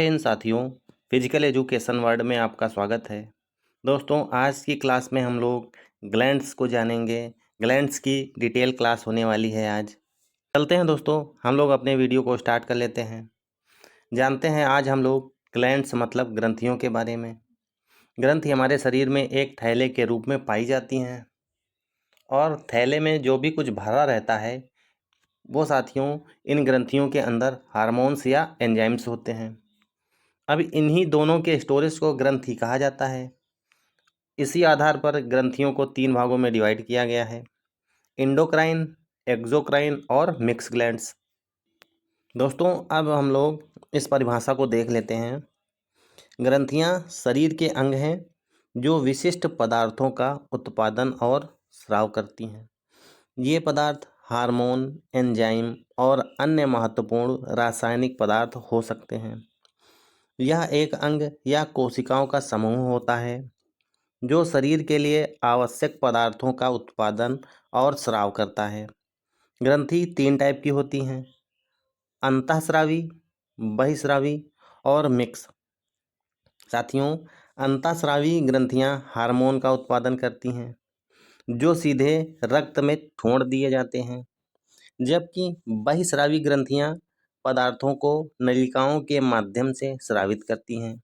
हिंद साथियों, physical education world में आपका स्वागत है। दोस्तों, आज की क्लास में हम लोग ग्लैंड्स को जानेंगे। ग्लैंड्स की डिटेल क्लास होने वाली है आज। चलते हैं दोस्तों, हम लोग अपने वीडियो को स्टार्ट कर लेते हैं। जानते हैं आज हम लोग ग्लैंड्स मतलब ग्रंथियों के बारे में। ग्रंथि हमारे शरीर में एक थैले के रूप में पाई जाती हैं और थैले में जो भी कुछ भरा रहता है वो साथियों इन ग्रंथियों के अंदर हार्मोन्स या एंजाइम्स होते हैं। अब इन्हीं दोनों के स्टोरेज को ग्रंथि कहा जाता है। इसी आधार पर ग्रंथियों को 3 भागों में डिवाइड किया गया है: इंडोक्राइन, एक्सोक्राइन और मिक्स ग्लैंड्स। दोस्तों, अब हम लोग इस परिभाषा को देख लेते हैं। ग्रंथियां शरीर के अंग हैं जो विशिष्ट पदार्थों का उत्पादन और स्राव करती हैं। ये पदार्थ हार्मोन, एंजाइम और अन्य महत्वपूर्ण रासायनिक पदार्थ हो सकते हैं। यह एक अंग या कोशिकाओं का समूह होता है जो शरीर के लिए आवश्यक पदार्थों का उत्पादन और स्राव करता है। ग्रंथि 3 टाइप की होती हैं: अंतःस्रावी, बहिस्रावी और मिक्स। साथियों, अंतःस्रावी ग्रंथियां हार्मोन का उत्पादन करती हैं जो सीधे रक्त में छोड़ दिए जाते हैं, जबकि बहिस्रावी ग्रंथियां पदार्थों को नलिकाओं के माध्यम से स्रावित करती हैं।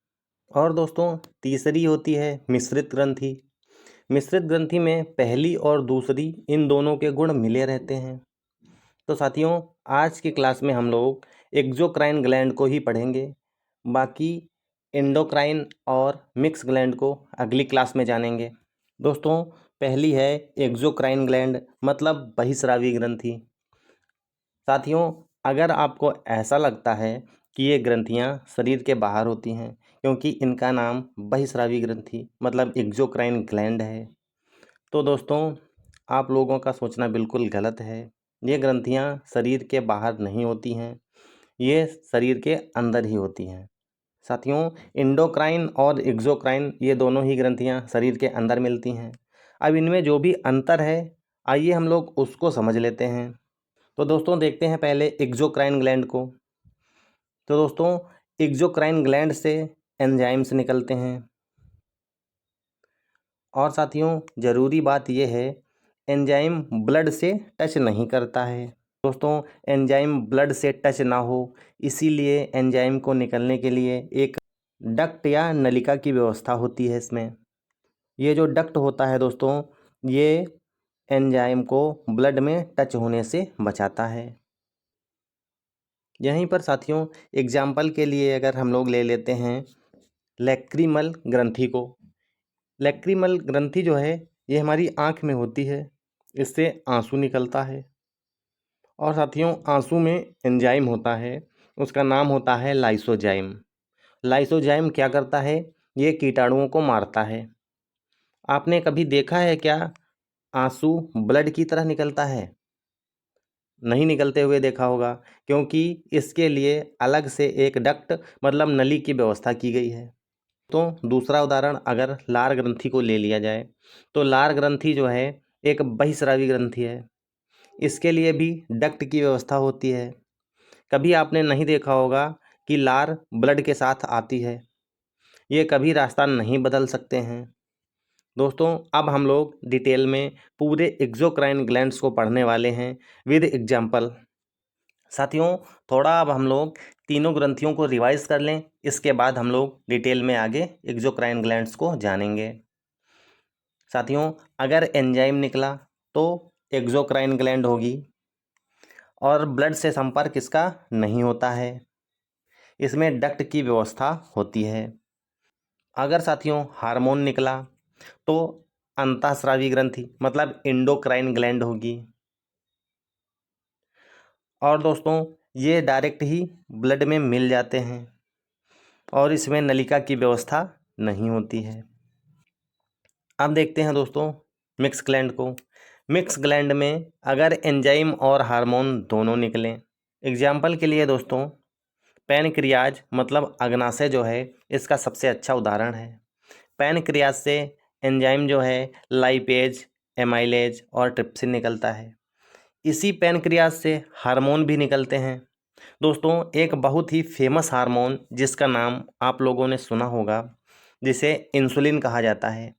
और दोस्तों, तीसरी होती है मिश्रित ग्रंथि। मिश्रित ग्रंथि में पहली और दूसरी इन दोनों के गुण मिले रहते हैं। तो साथियों, आज की क्लास में हम लोग एक्सोक्राइन ग्लैंड को ही पढ़ेंगे। बाकी एंडोक्राइन और मिक्स ग्लैंड को अगली क्लास में जानेंगे। दोस्तों, पहली है एक्सोक्राइन ग्लैंड मतलब बहिस्रावी ग्रंथि। साथियों, अगर आपको ऐसा लगता है कि ये ग्रंथियां शरीर के बाहर होती हैं क्योंकि इनका नाम बहिस्रावी ग्रंथि मतलब एक्सोक्राइन ग्लैंड है, तो दोस्तों आप लोगों का सोचना बिल्कुल गलत है। ये ग्रंथियां शरीर के बाहर नहीं होती हैं, ये शरीर के अंदर ही होती हैं। साथियों, इंडोक्राइन और एक्सोक्राइन ये दोनों ही ग्रंथियां शरीर के अंदर मिलती हैं। अब इनमें जो भी अंतर है, आइए हम लोग उसको समझ लेते हैं। तो दोस्तों, देखते हैं पहले एक्सोक्राइन ग्लैंड को। तो दोस्तों, एक्सोक्राइन ग्लैंड से एंजाइम्स निकलते हैं। और साथियों, ज़रूरी बात यह है, एंजाइम ब्लड से टच नहीं करता है। दोस्तों, एंजाइम ब्लड से टच ना हो, इसीलिए एंजाइम को निकलने के लिए एक डक्ट या नलिका की व्यवस्था होती है इसमें। ये जो डक्ट होता है दोस्तों, ये एंजाइम को ब्लड में टच होने से बचाता है। यहीं पर साथियों, एग्जाम्पल के लिए अगर हम लोग ले लेते हैं लैक्रिमल ग्रंथि को। लैक्रिमल ग्रंथि जो है ये हमारी आँख में होती है, इससे आंसू निकलता है। और साथियों, आंसू में एंजाइम होता है, उसका नाम होता है लाइसोजाइम। लाइसोजाइम क्या करता है? ये कीटाणुओं को मारता है। आपने कभी देखा है क्या आंसू ब्लड की तरह निकलता है? नहीं निकलते हुए देखा होगा, क्योंकि इसके लिए अलग से एक डक्ट मतलब नली की व्यवस्था की गई है। तो दूसरा उदाहरण अगर लार ग्रंथि को ले लिया जाए, तो लार ग्रंथि जो है एक बहिस्रावी ग्रंथि है। इसके लिए भी डक्ट की व्यवस्था होती है। कभी आपने नहीं देखा होगा कि लार ब्लड के साथ आती है, ये कभी रास्ता नहीं बदल सकते हैं। दोस्तों, अब हम लोग डिटेल में पूरे एक्सोक्राइन ग्लैंड्स को पढ़ने वाले हैं विद एग्जाम्पल। साथियों, थोड़ा अब हम लोग तीनों ग्रंथियों को रिवाइज कर लें, इसके बाद हम लोग डिटेल में आगे एक्सोक्राइन ग्लैंड्स को जानेंगे। साथियों, अगर एंजाइम निकला तो एक्सोक्राइन ग्लैंड होगी और ब्लड से संपर्क इसका नहीं होता है, इसमें डक्ट की व्यवस्था होती है। अगर साथियों हार्मोन निकला तो अंतःस्रावी ग्रंथि मतलब इंडोक्राइन ग्लैंड होगी। और दोस्तों, ये डायरेक्ट ही ब्लड में मिल जाते हैं और इसमें नलिका की व्यवस्था नहीं होती है। अब देखते हैं दोस्तों मिक्स ग्लैंड को। मिक्स ग्लैंड में अगर एंजाइम और हार्मोन दोनों निकलें, एग्जाम्पल के लिए दोस्तों पैनक्रियाज मतलब अग्नाशय जो है इसका सबसे अच्छा उदाहरण है। पैनक्रियाज से एंजाइम जो है लाइपेज, एमाइलेज और ट्रिप्सिन निकलता है। इसी पैनक्रियाज से हार्मोन भी निकलते हैं। दोस्तों एक बहुत ही फेमस हार्मोन जिसका नाम आप लोगों ने सुना होगा, जिसे इंसुलिन कहा जाता है,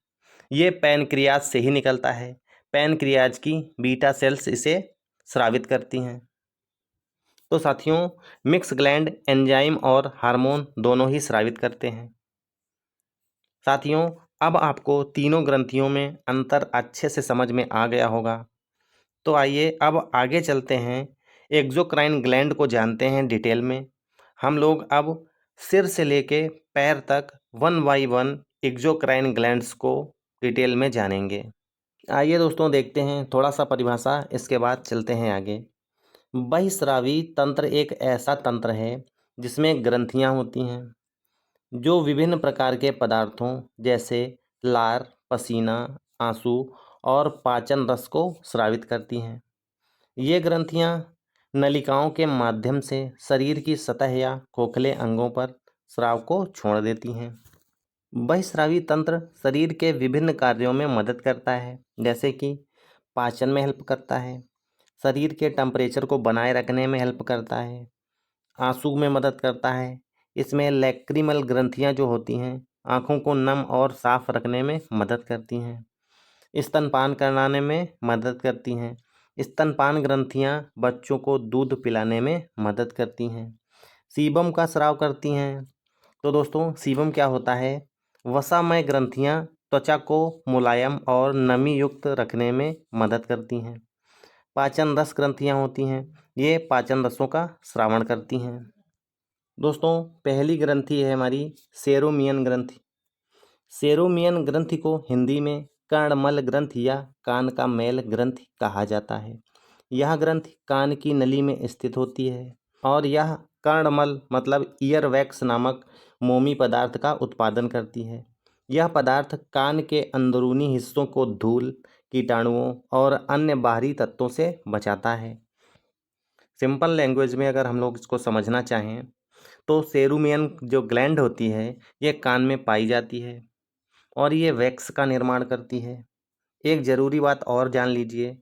ये पैनक्रियाज से ही निकलता है। पैनक्रियाज की बीटा सेल्स इसे स्रावित करती हैं। तो साथियों मिक्स ग्लैंड एंजाइम और हार्मोन दोनों ही स्रावित करते हैं। साथियों अब आपको तीनों ग्रंथियों में अंतर अच्छे से समझ में आ गया होगा। तो आइए अब आगे चलते हैं, एक्सोक्राइन ग्लैंड को जानते हैं डिटेल में। हम लोग अब सिर से लेके पैर तक one by one exocrine glands को डिटेल में जानेंगे। आइए दोस्तों देखते हैं थोड़ा सा परिभाषा, इसके बाद चलते हैं आगे। बहिस्रावी तंत्र एक ऐसा तंत्र है जिसमें ग्रंथियां होती हैं जो विभिन्न प्रकार के पदार्थों जैसे लार, पसीना, आंसू और पाचन रस को स्रावित करती हैं। ये ग्रंथियां नलिकाओं के माध्यम से शरीर की सतह या खोखले अंगों पर स्राव को छोड़ देती हैं। बहिस्रावी तंत्र शरीर के विभिन्न कार्यों में मदद करता है, जैसे कि पाचन में हेल्प करता है, शरीर के टेम्परेचर को बनाए रखने में हेल्प करता है, आंसू में मदद करता है। इसमें लैक्रिमल ग्रंथियां जो होती हैं आँखों को नम और साफ रखने में मदद करती हैं, स्तनपान कराने में मदद करती हैं। स्तनपान ग्रंथियां बच्चों को दूध पिलाने में मदद करती हैं। सीबम का स्राव करती हैं। तो दोस्तों सीबम क्या होता है? वसामय ग्रंथियां त्वचा को मुलायम और नमी युक्त रखने में मदद करती हैं। पाचन रस ग्रंथियां होती हैं, ये पाचन रसों का स्रावण करती हैं। दोस्तों पहली ग्रंथि है हमारी सेरोमियन ग्रंथि। सेरोमियन ग्रंथि को हिंदी में कर्णमल ग्रंथि या कान का मैल ग्रंथि कहा जाता है। यह ग्रंथि कान की नली में स्थित होती है और यह कर्णमल मतलब ईयर वैक्स नामक मोमी पदार्थ का उत्पादन करती है। यह पदार्थ कान के अंदरूनी हिस्सों को धूल, कीटाणुओं और अन्य बाहरी तत्वों से बचाता है। सिंपल लैंग्वेज में अगर हम लोग इसको समझना चाहें तो सेरुमियन जो ग्लैंड होती है ये कान में पाई जाती है और ये वैक्स का निर्माण करती है। एक ज़रूरी बात और जान लीजिए,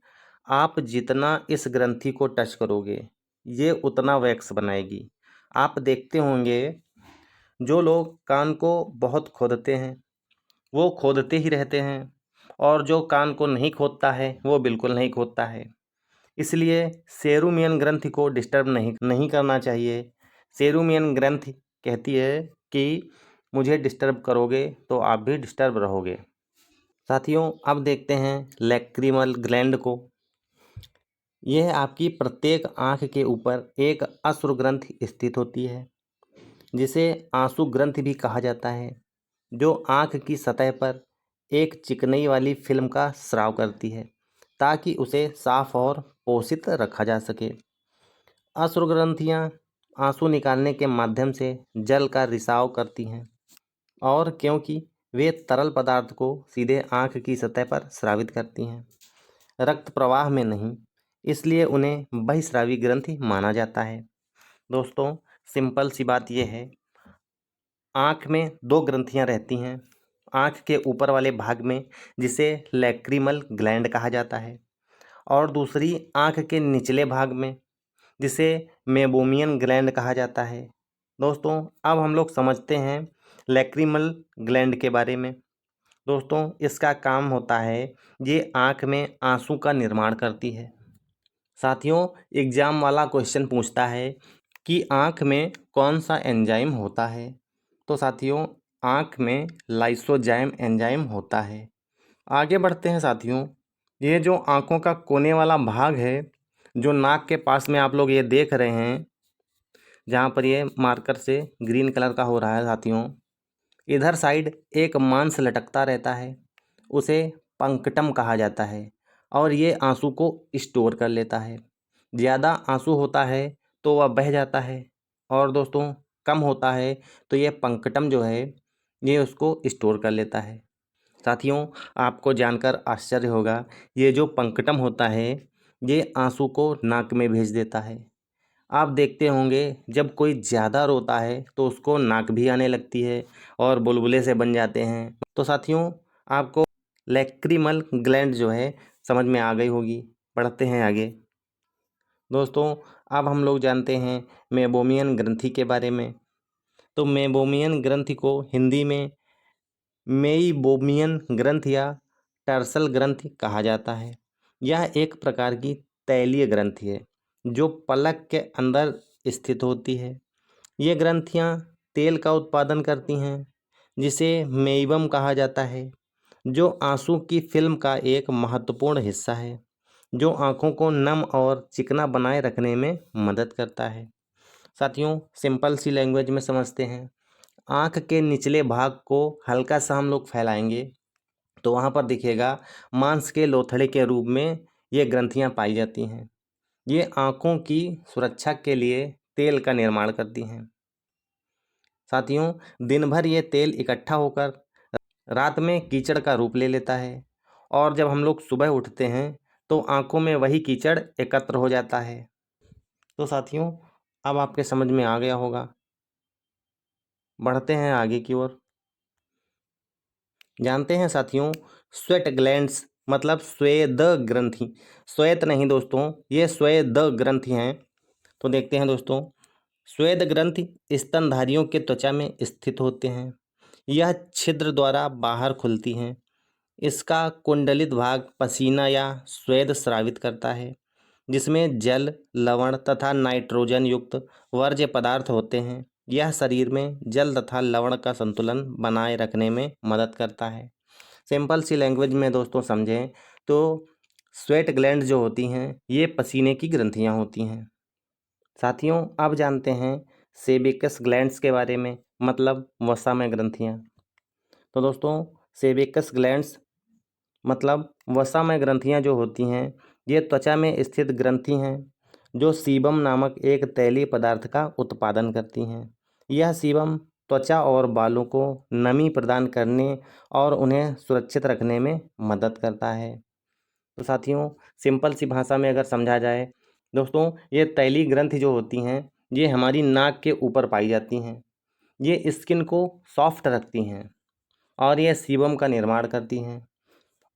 आप जितना इस ग्रंथि को टच करोगे ये उतना वैक्स बनाएगी। आप देखते होंगे जो लोग कान को बहुत खोदते हैं वो खोदते ही रहते हैं और जो कान को नहीं खोदता है वो बिल्कुल नहीं खोदता है। इसलिए सेरुमियन ग्रंथि को डिस्टर्ब नहीं करना चाहिए। सेरुमियन ग्रंथि कहती है कि मुझे डिस्टर्ब करोगे तो आप भी डिस्टर्ब रहोगे। साथियों अब देखते हैं लैक्रिमल ग्लैंड को। यह आपकी प्रत्येक आँख के ऊपर एक अश्रु ग्रंथि स्थित होती है जिसे आंसू ग्रंथि भी कहा जाता है, जो आँख की सतह पर एक चिकनाई वाली फिल्म का स्राव करती है ताकि उसे साफ और पोषित रखा जा सके। अश्रु ग्रंथियाँ आंसू निकालने के माध्यम से जल का रिसाव करती हैं और क्योंकि वे तरल पदार्थ को सीधे आँख की सतह पर स्रावित करती हैं, रक्त प्रवाह में नहीं, इसलिए उन्हें बहिस्रावी ग्रंथि माना जाता है। दोस्तों सिंपल सी बात यह है, आँख में दो ग्रंथियाँ रहती हैं। आँख के ऊपर वाले भाग में जिसे लैक्रिमल ग्लैंड कहा जाता है और दूसरी आँख के निचले भाग में जिसे मेबोमियन ग्लैंड कहा जाता है। दोस्तों अब हम लोग समझते हैं लैक्रिमल ग्लैंड के बारे में। दोस्तों इसका काम होता है ये आँख में आंसू का निर्माण करती है। साथियों एग्जाम वाला क्वेश्चन पूछता है कि आँख में कौन सा एंजाइम होता है। तो साथियों आँख में लाइसोजाइम एंजाइम होता है। आगे बढ़ते हैं साथियों, ये जो आँखों का कोने वाला भाग है जो नाक के पास में आप लोग ये देख रहे हैं, जहाँ पर ये मार्कर से ग्रीन कलर का हो रहा है साथियों, इधर साइड एक मांस लटकता रहता है, उसे पंकटम कहा जाता है और ये आंसू को स्टोर कर लेता है। ज़्यादा आंसू होता है तो वह बह जाता है और दोस्तों कम होता है तो ये पंकटम जो है ये उसको स्टोर कर लेता है। साथियों आपको जानकर आश्चर्य होगा, ये जो पंकटम होता है ये आंसू को नाक में भेज देता है। आप देखते होंगे जब कोई ज़्यादा रोता है तो उसको नाक भी आने लगती है और बुलबुले से बन जाते हैं। तो साथियों आपको लैक्रिमल ग्लैंड जो है समझ में आ गई होगी। बढ़ते हैं आगे। दोस्तों अब हम लोग जानते हैं मेबोमियन ग्रंथि के बारे में। तो मेबोमियन ग्रंथि को हिंदी में मेइबोमियन ग्रंथ या टर्सल ग्रंथि कहा जाता है। यह एक प्रकार की तैलीय ग्रंथि है जो पलक के अंदर स्थित होती है। ये ग्रंथियां तेल का उत्पादन करती हैं जिसे मेइबम कहा जाता है, जो आंसू की फिल्म का एक महत्वपूर्ण हिस्सा है जो आंखों को नम और चिकना बनाए रखने में मदद करता है। साथियों, सिंपल सी लैंग्वेज में समझते हैं। आंख के निचले भाग को हल्का सा हम लोग फैलाएंगे तो वहाँ पर दिखेगा मांस के लोथड़े के रूप में ये ग्रंथियाँ पाई जाती हैं। ये आंखों की सुरक्षा के लिए तेल का निर्माण करती हैं। साथियों, दिन भर ये तेल इकट्ठा होकर रात में कीचड़ का रूप ले लेता है और जब हम लोग सुबह उठते हैं तो आंखों में वही कीचड़ एकत्र हो जाता है। तो साथियों, अब आपके समझ में आ गया होगा। बढ़ते हैं आगे की ओर। जानते हैं साथियों, स्वेट ग्लैंड्स मतलब स्वेद ग्रंथि। श्वेत नहीं दोस्तों, ये स्वेद ग्रंथि हैं। तो देखते हैं दोस्तों, स्वेद ग्रंथि स्तनधारियों के त्वचा में स्थित होते हैं। यह छिद्र द्वारा बाहर खुलती हैं। इसका कुंडलित भाग पसीना या स्वेद स्रावित करता है जिसमें जल, लवण तथा नाइट्रोजन युक्त वर्ज्य पदार्थ होते हैं। यह शरीर में जल तथा लवण का संतुलन बनाए रखने में मदद करता है। सिंपल सी लैंग्वेज में दोस्तों समझें तो स्वेट ग्लैंड जो होती हैं ये पसीने की ग्रंथियां होती हैं। साथियों, अब जानते हैं सेबेकस ग्लैंड्स के बारे में, मतलब वसा में ग्रंथियां। तो दोस्तों, सेबेकस ग्लैंड्स मतलब वसा में ग्रंथियां जो होती हैं ये त्वचा में स्थित ग्रंथि हैं जो सीबम नामक एक तैलीय पदार्थ का उत्पादन करती हैं। यह सीबम त्वचा और बालों को नमी प्रदान करने और उन्हें सुरक्षित रखने में मदद करता है। तो साथियों, सिंपल सी भाषा में अगर समझा जाए दोस्तों, ये तैलीय ग्रंथि जो होती हैं ये हमारी नाक के ऊपर पाई जाती हैं। ये स्किन को सॉफ्ट रखती हैं और ये सीबम का निर्माण करती हैं।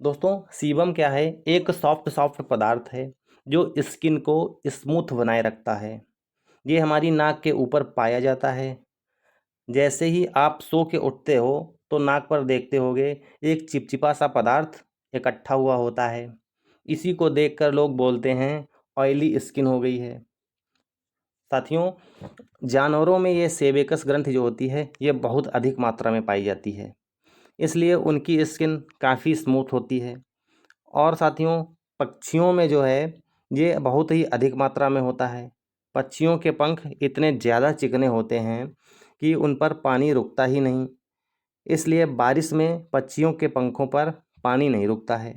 दोस्तों, सीबम क्या है? एक सॉफ्ट सॉफ्ट पदार्थ है जो स्किन को स्मूथ बनाए रखता है। ये हमारी नाक के ऊपर पाया जाता है। जैसे ही आप सो के उठते हो तो नाक पर देखते होगे एक चिपचिपा सा पदार्थ इकट्ठा हुआ होता है। इसी को देखकर लोग बोलते हैं ऑयली स्किन हो गई है। साथियों, जानवरों में ये सेबेकस ग्रंथि जो होती है ये बहुत अधिक मात्रा में पाई जाती है, इसलिए उनकी स्किन काफ़ी स्मूथ होती है। और साथियों, पक्षियों में जो है ये बहुत ही अधिक मात्रा में होता है। पक्षियों के पंख इतने ज़्यादा चिकने होते हैं कि उन पर पानी रुकता ही नहीं, इसलिए बारिश में पक्षियों के पंखों पर पानी नहीं रुकता है।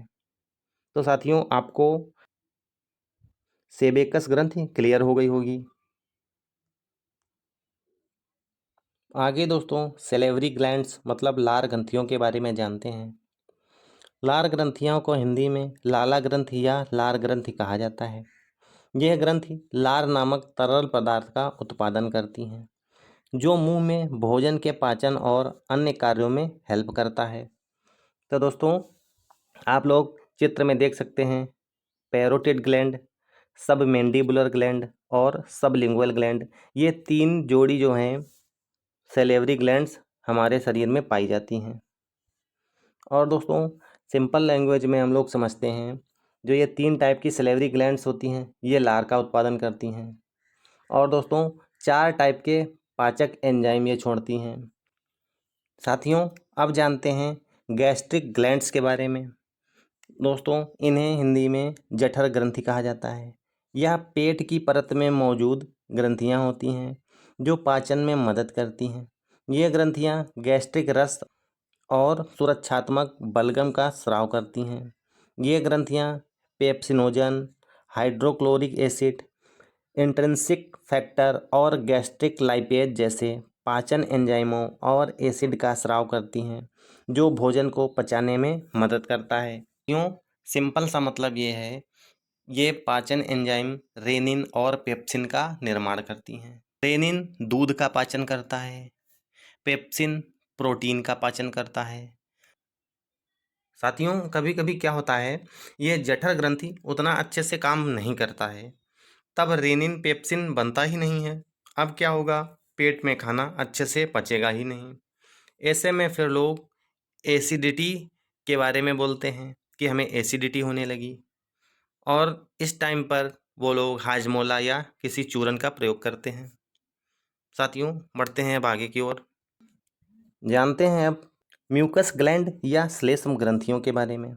तो साथियों, आपको सेबेकस ग्रंथि क्लियर हो गई होगी। आगे दोस्तों, सेलेवरी ग्लैंड्स मतलब लार ग्रंथियों के बारे में जानते हैं। लार ग्रंथियों को हिंदी में लाला ग्रंथि या लार ग्रंथि कहा जाता है। यह ग्रंथि लार नामक तरल पदार्थ का उत्पादन करती हैं जो मुंह में भोजन के पाचन और अन्य कार्यों में हेल्प करता है। तो दोस्तों, आप लोग चित्र में देख सकते हैं पैरोटिड ग्लैंड, सब मैंडिबुलर ग्लैंड और सबलिंगुअल ग्लैंड। ये तीन जोड़ी जो हैं सेलेवरी ग्लैंड्स हमारे शरीर में पाई जाती हैं। और दोस्तों, सिंपल लैंग्वेज में हम लोग समझते हैं, जो ये तीन टाइप की सेलेवरी ग्लैंड्स होती हैं ये लार का उत्पादन करती हैं। और दोस्तों, चार टाइप के पाचक एंजाइम ये छोड़ती हैं। साथियों, अब जानते हैं गैस्ट्रिक ग्लैंड्स के बारे में। दोस्तों, इन्हें हिंदी में जठर ग्रंथि कहा जाता है। यह पेट की परत में मौजूद ग्रंथियां होती हैं जो पाचन में मदद करती हैं। ये ग्रंथियां गैस्ट्रिक रस और सुरक्षात्मक बलगम का स्राव करती हैं। ये ग्रंथियां pepsinogen, hydrochloric acid, intrinsic factor और गैस्ट्रिक लाइपेज जैसे पाचन एंजाइमों और एसिड का स्राव करती हैं जो भोजन को पचाने में मदद करता है। क्यों? सिंपल सा मतलब ये है, ये पाचन एंजाइम रेनिन और पेप्सिन का निर्माण करती हैं। रेनिन दूध का पाचन करता है, पेप्सिन प्रोटीन का पाचन करता है। साथियों, कभी कभी क्या होता है, ये जठर ग्रंथि उतना अच्छे से काम नहीं करता है, तब रेनिन पेप्सिन बनता ही नहीं है। अब क्या होगा, पेट में खाना अच्छे से पचेगा ही नहीं। ऐसे में फिर लोग एसिडिटी के बारे में बोलते हैं कि हमें एसिडिटी होने लगी, और इस टाइम पर वो लोग हाजमोला या किसी चूरन का प्रयोग करते हैं। साथियों, बढ़ते हैं अब आगे की ओर। जानते हैं अब म्यूकस ग्लैंड या श्लेष्म ग्रंथियों के बारे में।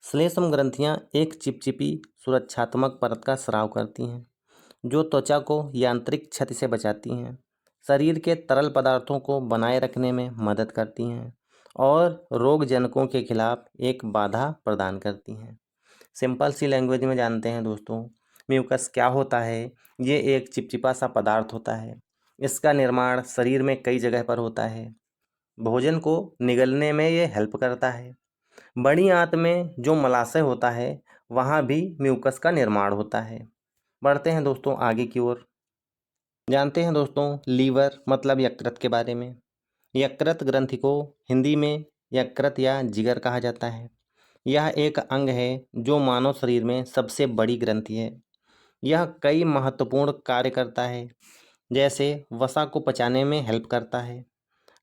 श्लेष्म ग्रंथियां एक चिपचिपी सुरक्षात्मक परत का स्राव करती हैं जो त्वचा को यांत्रिक क्षति से बचाती हैं, शरीर के तरल पदार्थों को बनाए रखने में मदद करती हैं और रोगजनकों के खिलाफ एक बाधा प्रदान करती हैं। सिंपल सी लैंग्वेज में जानते हैं दोस्तों, म्यूकस क्या होता है। ये एक चिपचिपा सा पदार्थ होता है। इसका निर्माण शरीर में कई जगह पर होता है। भोजन को निगलने में ये हेल्प करता है। बड़ी आंत में जो मलाशय होता है वहाँ भी म्यूकस का निर्माण होता है। बढ़ते हैं दोस्तों आगे की ओर। जानते हैं दोस्तों लीवर मतलब यकृत के बारे में। यकृत ग्रंथि को हिंदी में यकृत या जिगर कहा जाता है। यह एक अंग है जो मानव शरीर में सबसे बड़ी ग्रंथि है। यह कई महत्वपूर्ण कार्य करता है, जैसे वसा को पचाने में हेल्प करता है,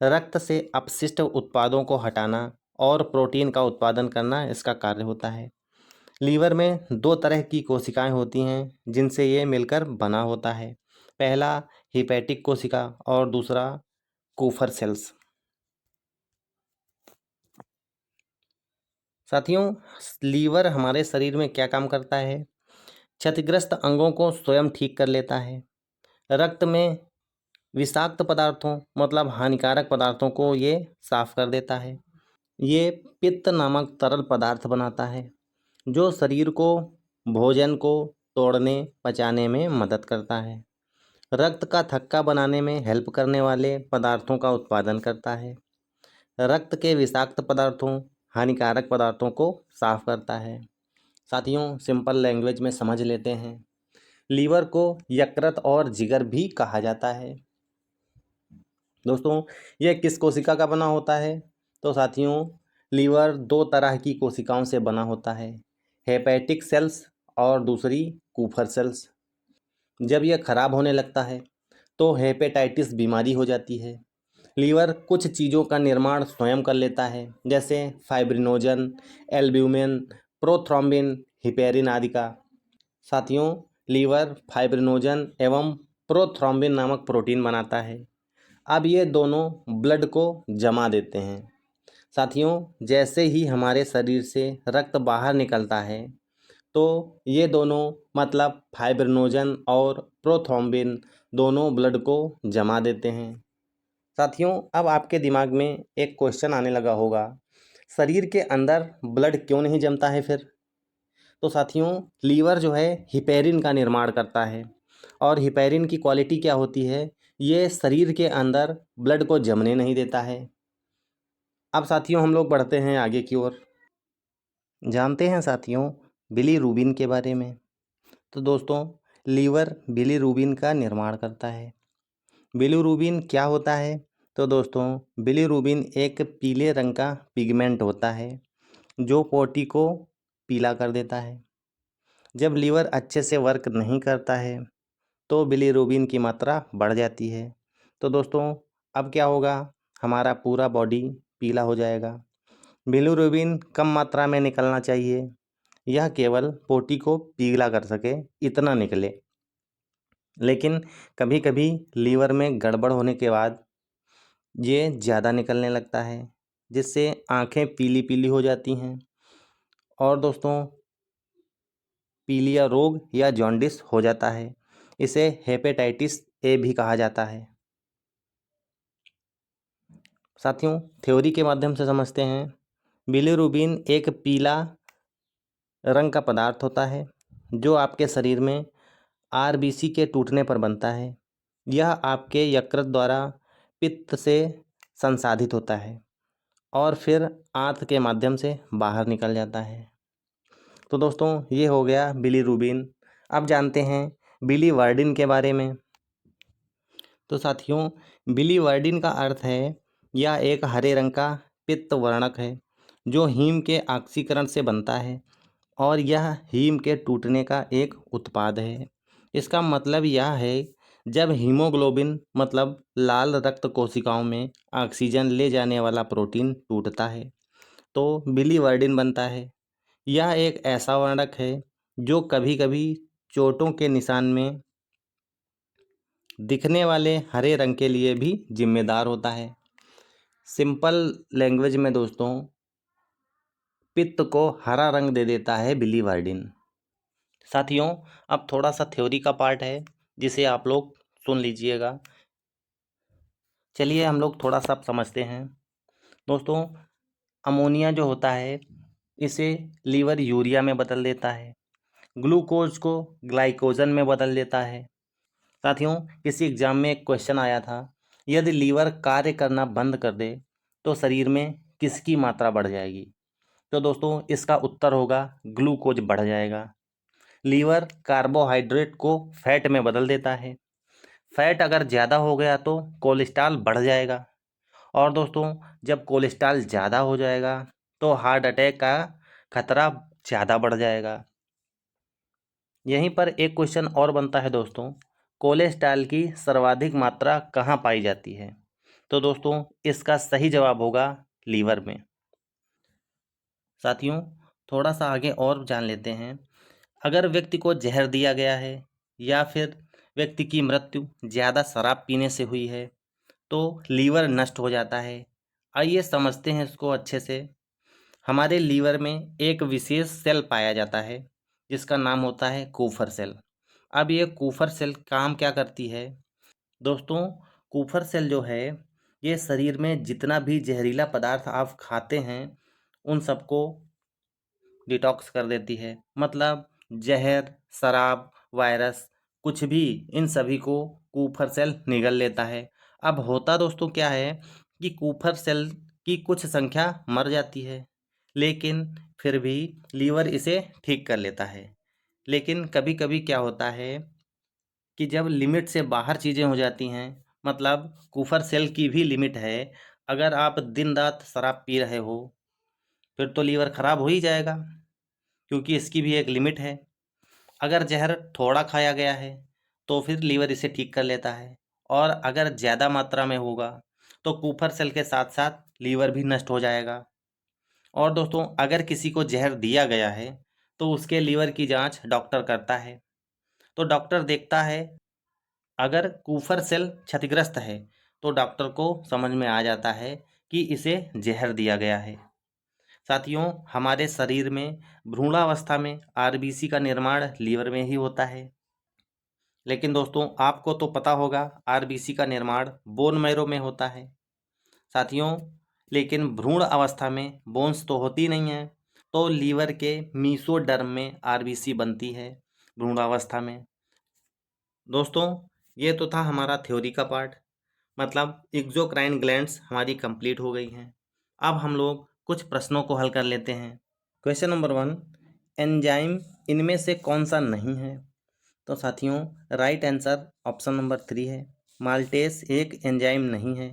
रक्त से अपशिष्ट उत्पादों को हटाना और प्रोटीन का उत्पादन करना इसका कार्य होता है। लीवर में दो तरह की कोशिकाएं होती हैं जिनसे ये मिलकर बना होता है। पहला हिपैटिक कोशिका और दूसरा कूफर सेल्स। साथियों, लीवर हमारे शरीर में क्या काम करता है? क्षतिग्रस्त अंगों को स्वयं ठीक कर लेता है। रक्त में विषाक्त पदार्थों मतलब हानिकारक पदार्थों को ये साफ कर देता है। ये पित्त नामक तरल पदार्थ बनाता है जो शरीर को भोजन को तोड़ने पचाने में मदद करता है। रक्त का थक्का बनाने में हेल्प करने वाले पदार्थों का उत्पादन करता है। रक्त के विषाक्त पदार्थों हानिकारक पदार्थों को साफ करता है। साथियों, सिंपल लैंग्वेज में समझ लेते हैं। लीवर को यकृत और जिगर भी कहा जाता है। दोस्तों, यह किस कोशिका का बना होता है? तो साथियों, लीवर दो तरह की कोशिकाओं से बना होता है, हेपेटिक सेल्स और दूसरी कूफर सेल्स। जब यह खराब होने लगता है तो हेपेटाइटिस बीमारी हो जाती है। लीवर कुछ चीज़ों का निर्माण स्वयं कर लेता है, जैसे फाइब्रिनोजन, एल्ब्यूमिन, प्रोथ्रोम्बिन, हिपेरिन आदि का। साथियों, लीवर फाइब्रिनोजन एवं प्रोथ्रोम्बिन नामक प्रोटीन बनाता है। अब ये दोनों ब्लड को जमा देते हैं। साथियों, जैसे ही हमारे शरीर से रक्त बाहर निकलता है तो ये दोनों मतलब फाइब्रिनोजन और प्रोथ्रोम्बिन दोनों ब्लड को जमा देते हैं। साथियों, अब आपके दिमाग में एक क्वेश्चन आने लगा होगा, शरीर के अंदर ब्लड क्यों नहीं जमता है फिर? तो साथियों, लीवर जो है हिपेरिन का निर्माण करता है, और हिपेरिन की क्वालिटी क्या होती है? ये शरीर के अंदर ब्लड को जमने नहीं देता है। अब साथियों, हम लोग बढ़ते हैं आगे की ओर। जानते हैं साथियों बिलीरुबिन के बारे में। तो दोस्तों, लीवर बिलीरुबिन का निर्माण करता है। बिलीरुबिन क्या होता है? तो दोस्तों, बिलीरुबिन एक पीले रंग का पिगमेंट होता है जो पोटी को पीला कर देता है। जब लीवर अच्छे से वर्क नहीं करता है तो बिलीरुबिन की मात्रा बढ़ जाती है। तो दोस्तों, अब क्या होगा, हमारा पूरा बॉडी पीला हो जाएगा। बिलीरुबिन कम मात्रा में निकलना चाहिए, यह केवल पोटी को पीला कर सके इतना निकले। लेकिन कभी कभी लीवर में गड़बड़ होने के बाद ये ज़्यादा निकलने लगता है, जिससे आंखें पीली पीली हो जाती हैं और दोस्तों पीलिया रोग या जॉन्डिस हो जाता है। इसे हेपेटाइटिस ए भी कहा जाता है। साथियों, थ्योरी के माध्यम से समझते हैं। बिलीरुबिन एक पीला रंग का पदार्थ होता है जो आपके शरीर में आरबीसी के टूटने पर बनता है। यह आपके यकृत द्वारा पित्त से संसाधित होता है और फिर आंत के माध्यम से बाहर निकल जाता है। तो दोस्तों, ये हो गया बिलीरुबिन। अब जानते हैं बिलीवर्डिन के बारे में। तो साथियों, बिलीवर्डिन का अर्थ है यह एक हरे रंग का पित्त वर्णक है जो हीम के ऑक्सीकरण से बनता है और यह हीम के टूटने का एक उत्पाद है। इसका मतलब यह है, जब हीमोग्लोबिन मतलब लाल रक्त कोशिकाओं में ऑक्सीजन ले जाने वाला प्रोटीन टूटता है तो बिलीवर्डिन बनता है। यह एक ऐसा वर्णक है जो कभी कभी चोटों के निशान में दिखने वाले हरे रंग के लिए भी जिम्मेदार होता है। सिंपल लैंग्वेज में दोस्तों, पित्त को हरा रंग दे देता है बिलीवर्डिन। साथियों, अब थोड़ा सा थ्योरी का पार्ट है जिसे आप लोग सुन लीजिएगा। चलिए हम लोग थोड़ा सा समझते हैं। दोस्तों, अमोनिया जो होता है इसे लीवर यूरिया में बदल देता है, ग्लूकोज को ग्लाइकोजन में बदल देता है। साथियों, किसी एग्जाम में एक क्वेश्चन आया था, यदि लीवर कार्य करना बंद कर दे तो शरीर में किसकी मात्रा बढ़ जाएगी? तो दोस्तों, इसका उत्तर होगा ग्लूकोज बढ़ जाएगा। लीवर कार्बोहाइड्रेट को फैट में बदल देता है। फैट अगर ज़्यादा हो गया तो कोलेस्ट्रॉल बढ़ जाएगा। और दोस्तों, जब कोलेस्ट्रॉल ज़्यादा हो जाएगा तो हार्ट अटैक का खतरा ज़्यादा बढ़ जाएगा। यहीं पर एक क्वेश्चन और बनता है दोस्तों, कोलेस्ट्रॉल की सर्वाधिक मात्रा कहाँ पाई जाती है? तो दोस्तों, इसका सही जवाब होगा लीवर में। साथियों, थोड़ा सा आगे और जान लेते हैं। अगर व्यक्ति को जहर दिया गया है या फिर व्यक्ति की मृत्यु ज़्यादा शराब पीने से हुई है तो लीवर नष्ट हो जाता है। आइए समझते हैं इसको अच्छे से। हमारे लीवर में एक विशेष सेल पाया जाता है जिसका नाम होता है कूफर सेल। अब ये कूफर सेल काम क्या करती है? दोस्तों, कूफर सेल जो है ये शरीर में जितना भी जहरीला पदार्थ आप खाते हैं उन सबको डिटॉक्स कर देती है। मतलब जहर, शराब, वायरस, कुछ भी, इन सभी को कूफर सेल निगल लेता है। अब होता दोस्तों क्या है कि कूफर सेल की कुछ संख्या मर जाती है, लेकिन फिर भी लीवर इसे ठीक कर लेता है। लेकिन कभी कभी क्या होता है कि जब लिमिट से बाहर चीज़ें हो जाती हैं, मतलब कूफर सेल की भी लिमिट है। अगर आप दिन रात शराब पी रहे हो फिर तो लीवर खराब हो ही जाएगा, क्योंकि इसकी भी एक लिमिट है। अगर जहर थोड़ा खाया गया है तो फिर लीवर इसे ठीक कर लेता है, और अगर ज़्यादा मात्रा में होगा तो कूफर सेल के साथ साथ लीवर भी नष्ट हो जाएगा। और दोस्तों, अगर किसी को जहर दिया गया है तो उसके लीवर की जांच डॉक्टर करता है। तो डॉक्टर देखता है, अगर कूफर सेल क्षतिग्रस्त है तो डॉक्टर को समझ में आ जाता है कि इसे जहर दिया गया है। साथियों, हमारे शरीर में भ्रूणावस्था में आरबीसी का निर्माण लीवर में ही होता है। लेकिन दोस्तों, आपको तो पता होगा आरबीसी का निर्माण बोन मैरो में होता है। साथियों, लेकिन भ्रूण अवस्था में बोन्स तो होती नहीं है, तो लीवर के मीसोडर्म में आरबीसी बनती है भ्रूणावस्था में। दोस्तों, ये तो था हमारा थ्योरी का पार्ट, मतलब एक्सोक्राइन ग्लैंड्स हमारी कंप्लीट हो गई हैं। अब हम लोग कुछ प्रश्नों को हल कर लेते हैं। क्वेश्चन नंबर 1, एंजाइम इनमें से कौन सा नहीं है? तो साथियों, राइट आंसर ऑप्शन नंबर 3 है। माल्टेस एक एंजाइम नहीं है।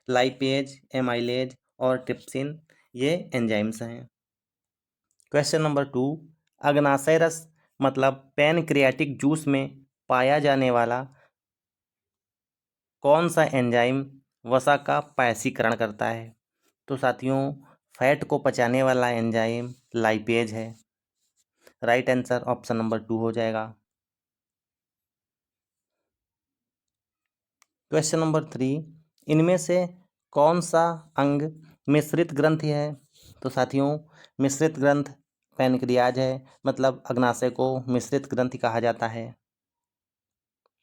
लाइपेज, एमाइलेज और ट्रिप्सिन ये एंजाइम्स हैं। क्वेश्चन नंबर 2, अग्नाशय रस मतलब पैनक्रियाटिक जूस में पाया जाने वाला कौन सा एंजाइम वसा का पायसीकरण करता है? तो साथियों, फैट को पचाने वाला एंजाइम लाइपेज है। राइट आंसर ऑप्शन नंबर 2 हो जाएगा। क्वेश्चन नंबर 3, इनमें से कौन सा अंग मिश्रित ग्रंथि है? तो साथियों, मिश्रित ग्रंथ पैनक्रियाज है, मतलब अग्नाशय को मिश्रित ग्रंथि कहा जाता है।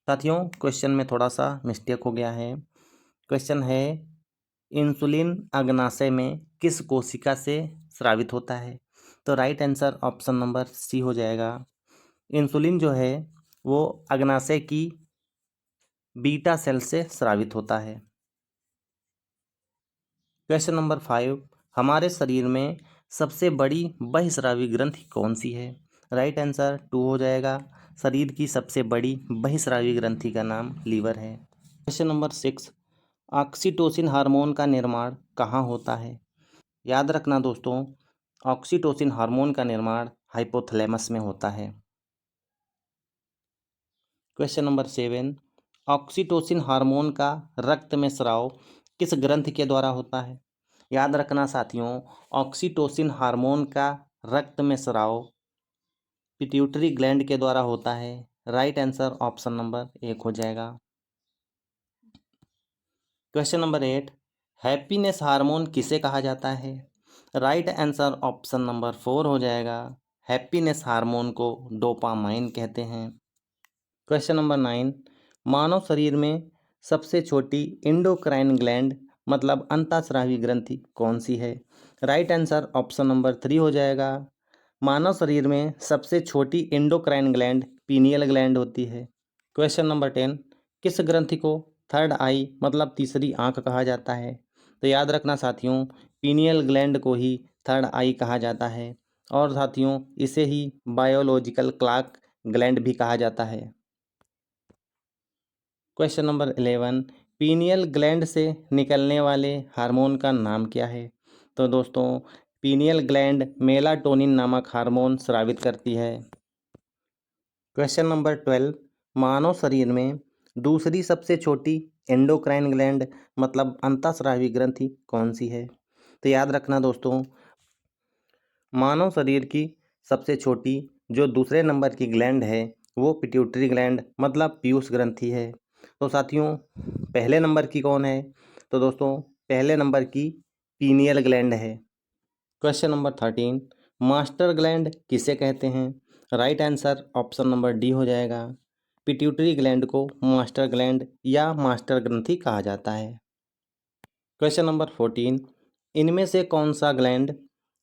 साथियों, क्वेश्चन में थोड़ा सा मिस्टेक हो गया है। क्वेश्चन है, इंसुलिन अग्नाशय में किस कोशिका से स्रावित होता है? तो right answer option number C हो जाएगा। इंसुलिन जो है वो अग्नाशय की बीटा सेल से स्रावित होता है। क्वेश्चन नंबर 5, हमारे शरीर में सबसे बड़ी बहिस्रावी ग्रंथि कौन सी है? राइट आंसर 2 हो जाएगा। शरीर की सबसे बड़ी बहिस्रावी ग्रंथि का नाम लीवर है। क्वेश्चन नंबर 6, ऑक्सीटोसिन हार्मोन का निर्माण कहाँ होता है? याद रखना दोस्तों, ऑक्सीटोसिन हार्मोन का निर्माण हाइपोथैलेमस में होता है। क्वेश्चन नंबर 7, ऑक्सीटोसिन हार्मोन का रक्त में स्राव किस ग्रंथि के द्वारा होता है? याद रखना साथियों, ऑक्सीटोसिन हार्मोन का रक्त में स्राव पिट्यूटरी ग्लैंड के द्वारा होता है। राइट आंसर ऑप्शन नंबर 1 हो जाएगा। क्वेश्चन नंबर 8, हैप्पीनेस हार्मोन किसे कहा जाता है? राइट आंसर ऑप्शन नंबर 4 हो जाएगा। हैप्पीनेस हार्मोन को डोपामाइन कहते हैं। क्वेश्चन नंबर 9, मानव शरीर में सबसे छोटी एंडोक्राइन ग्लैंड मतलब अंतःस्रावी ग्रंथि कौन सी है? राइट आंसर ऑप्शन नंबर 3 हो जाएगा। मानव शरीर में सबसे छोटी एंडोक्राइन ग्लैंड पीनियल ग्लैंड होती है। क्वेश्चन नंबर 10, किस ग्रंथि को थर्ड आई मतलब तीसरी आंख कहा जाता है? तो याद रखना साथियों, पीनियल ग्लैंड को ही थर्ड आई कहा जाता है और साथियों इसे ही बायोलॉजिकल क्लॉक ग्लैंड भी कहा जाता है। क्वेश्चन नंबर 11, पीनियल ग्लैंड से निकलने वाले हार्मोन का नाम क्या है? तो दोस्तों पीनियल ग्लैंड मेलाटोनिन नामक हार्मोन स्रावित करती है। क्वेश्चन नंबर 12, मानव शरीर में दूसरी सबसे छोटी एंडोक्राइन ग्लैंड मतलब अंतःस्रावी ग्रंथि कौन सी है? तो याद रखना दोस्तों, मानव शरीर की सबसे छोटी जो दूसरे नंबर की ग्लैंड है वो पिट्यूटरी ग्लैंड मतलब पीयूष ग्रंथि है। तो साथियों पहले नंबर की कौन है? तो दोस्तों पहले नंबर की पीनियल ग्लैंड है। क्वेश्चन नंबर 13, मास्टर ग्लैंड किसे कहते हैं? Right answer option number D हो जाएगा। पिट्यूटरी ग्लैंड को मास्टर ग्लैंड या मास्टर ग्रंथि कहा जाता है। क्वेश्चन नंबर 14, इनमें से कौन सा ग्लैंड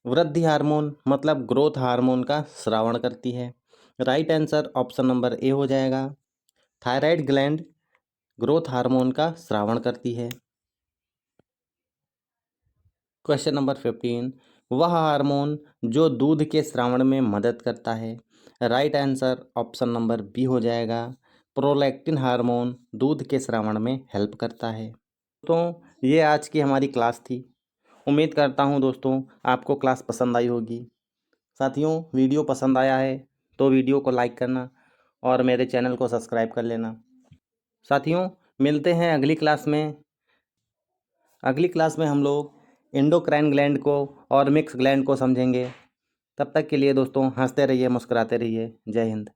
वृद्धि हार्मोन मतलब ग्रोथ हार्मोन का स्रावण करती है? Right answer option number A हो जाएगा। थायराइड ग्लैंड ग्रोथ हार्मोन का स्रावण करती है। क्वेश्चन नंबर 15, वह हार्मोन जो दूध के स्रावण में मदद करता है? Right answer option number B हो जाएगा। प्रोलैक्टिन हार्मोन दूध के स्रावण में हेल्प करता है। तो ये आज की हमारी क्लास थी। उम्मीद करता हूँ दोस्तों आपको क्लास पसंद आई होगी। साथियों वीडियो पसंद आया है तो वीडियो को लाइक करना और मेरे चैनल को सब्सक्राइब कर लेना। साथियों मिलते हैं अगली क्लास में। अगली क्लास में हम लोग एंडोक्राइन ग्लैंड को और मिक्स ग्लैंड को समझेंगे। तब तक के लिए दोस्तों हंसते रहिए, मुस्कुराते रहिए। जय हिंद।